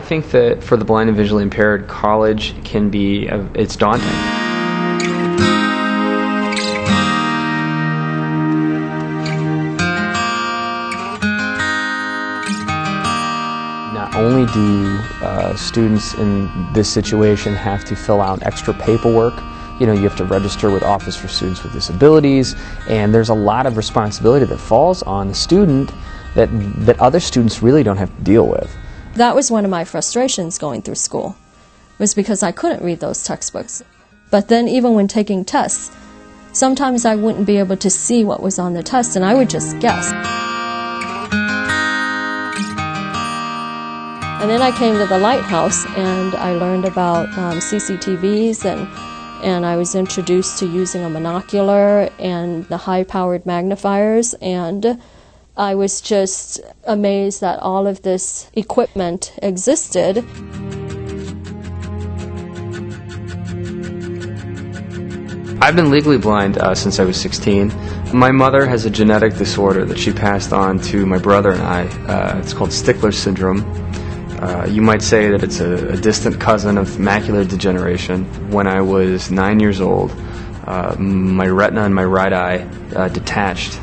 think that for the blind and visually impaired, college can be, it's daunting. Not only do students in this situation have to fill out extra paperwork, you have to register with Office for Students with Disabilities, and there's a lot of responsibility that falls on the student that other students really don't have to deal with. That was one of my frustrations going through school, was because I couldn't read those textbooks. But then even when taking tests, sometimes I wouldn't be able to see what was on the test and I would just guess. And then I came to the Lighthouse and I learned about CCTVs and I was introduced to using a monocular and the high-powered magnifiers, and I was just amazed that all of this equipment existed. I've been legally blind since I was 16. My mother has a genetic disorder that she passed on to my brother and I. It's called Stickler syndrome. You might say that it's a distant cousin of macular degeneration. When I was 9 years old, my retina in my right eye detached.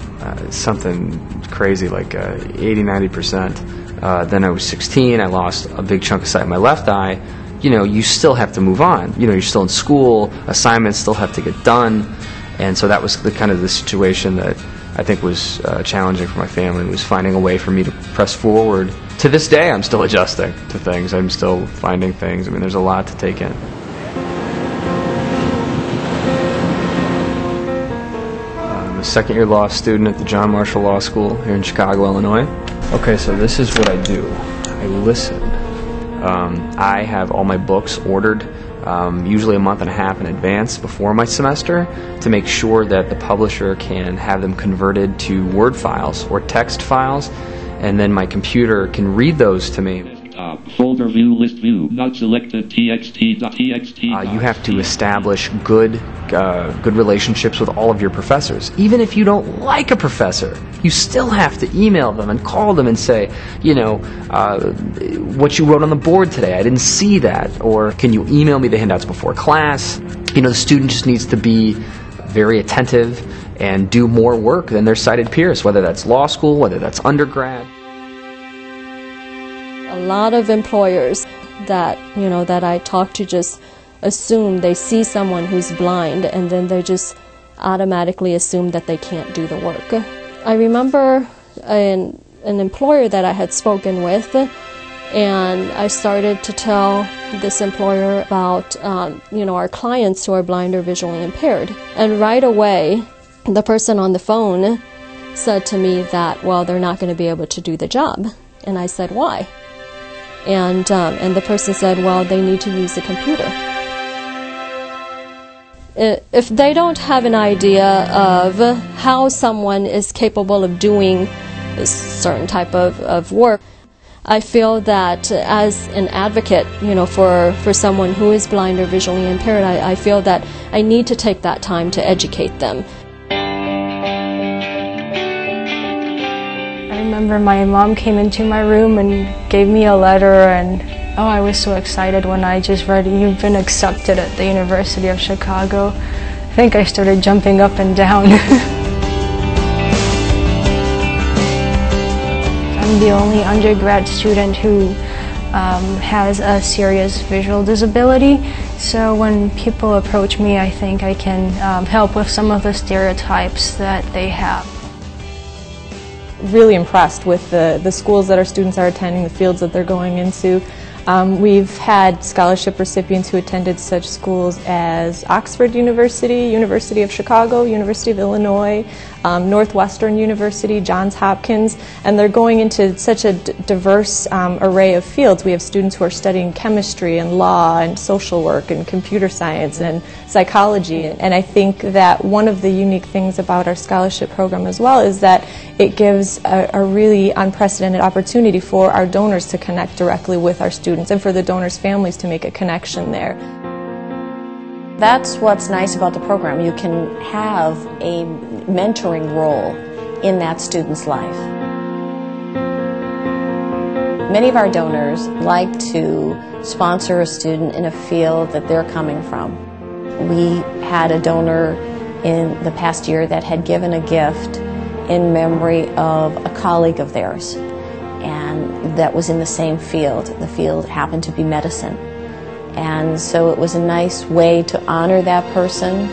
Something crazy like 80–90%. Then I was 16, I lost a big chunk of sight in my left eye. You still have to move on. You're still in school, assignments still have to get done. And so that was the kind of the situation that I think was challenging for my family, was finding a way for me to press forward. To this day, I'm still adjusting to things. I'm still finding things. I mean, there's a lot to take in. A second-year law student at the John Marshall Law School here in Chicago, Illinois. Okay, so this is what I do. I listen. I have all my books ordered usually a month and a half in advance before my semester to make sure that the publisher can have them converted to Word files or text files, and then my computer can read those to me. Folder view, list view, not selected, txt.txt. You have to establish good relationships with all of your professors. Even if you don't like a professor, you still have to email them and call them and say, what you wrote on the board today, I didn't see that. Or can you email me the handouts before class? The student just needs to be very attentive and do more work than their sighted peers, whether that's law school, whether that's undergrad. A lot of employers that I talk to just assume they see someone who's blind and then they just automatically assume that they can't do the work. I remember an employer that I had spoken with, and I started to tell this employer about our clients who are blind or visually impaired. And right away, the person on the phone said to me that, well, they're not going to be able to do the job. And I said, why? And the person said, well, they need to use the computer. If they don't have an idea of how someone is capable of doing a certain type of work, I feel that as an advocate, for someone who is blind or visually impaired, I feel that I need to take that time to educate them. I remember my mom came into my room and gave me a letter, and I was so excited when I just read, "You've been accepted at the University of Chicago." I think I started jumping up and down. I'm the only undergrad student who has a serious visual disability, so when people approach me, I think I can help with some of the stereotypes that they have. Really impressed with the schools that our students are attending, the fields that they're going into. We've had scholarship recipients who attended such schools as Oxford University, University of Chicago, University of Illinois, Northwestern University, Johns Hopkins, and they're going into such a diverse array of fields. We have students who are studying chemistry and law and social work and computer science and psychology, and I think that one of the unique things about our scholarship program as well is that it gives a really unprecedented opportunity for our donors to connect directly with our students and for the donors' families to make a connection there. That's what's nice about the program. You can have a mentoring role in that student's life. Many of our donors like to sponsor a student in a field that they're coming from. We had a donor in the past year that had given a gift in memory of a colleague of theirs, and that was in the same field. The field happened to be medicine. And so it was a nice way to honor that person.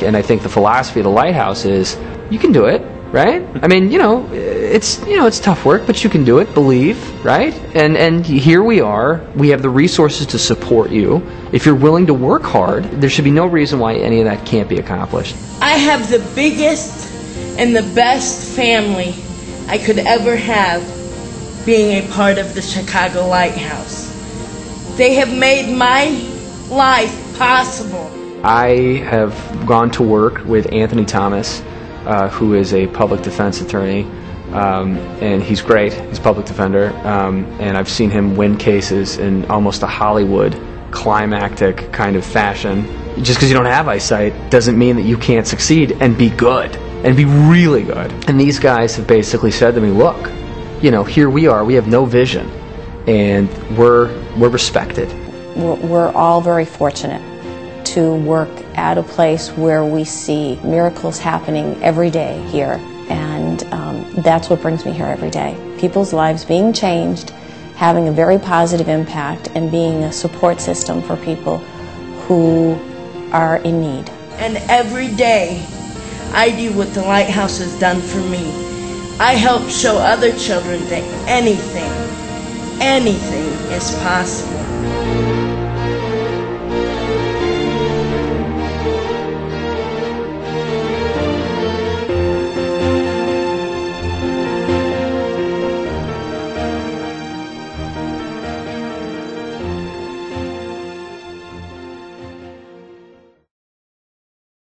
And I think the philosophy of the Lighthouse is, you can do it, right? I mean, it's tough work, but you can do it, believe, right? And here we are. We have the resources to support you. If you're willing to work hard, there should be no reason why any of that can't be accomplished. I have the biggest and the best family I could ever have being a part of the Chicago Lighthouse. They have made my life possible. I have gone to work with Anthony Thomas, who is a public defense attorney, and he's great. He's a public defender, and I've seen him win cases in almost a Hollywood climactic kind of fashion. Just because you don't have eyesight doesn't mean that you can't succeed and be good, and be really good. And these guys have basically said to me, look, here we are, we have no vision, and we're respected. We're all very fortunate to work at a place where we see miracles happening every day here, and that's what brings me here every day. People's lives being changed, having a very positive impact, and being a support system for people who are in need. And every day I do what the Lighthouse has done for me. I help show other children that anything is possible.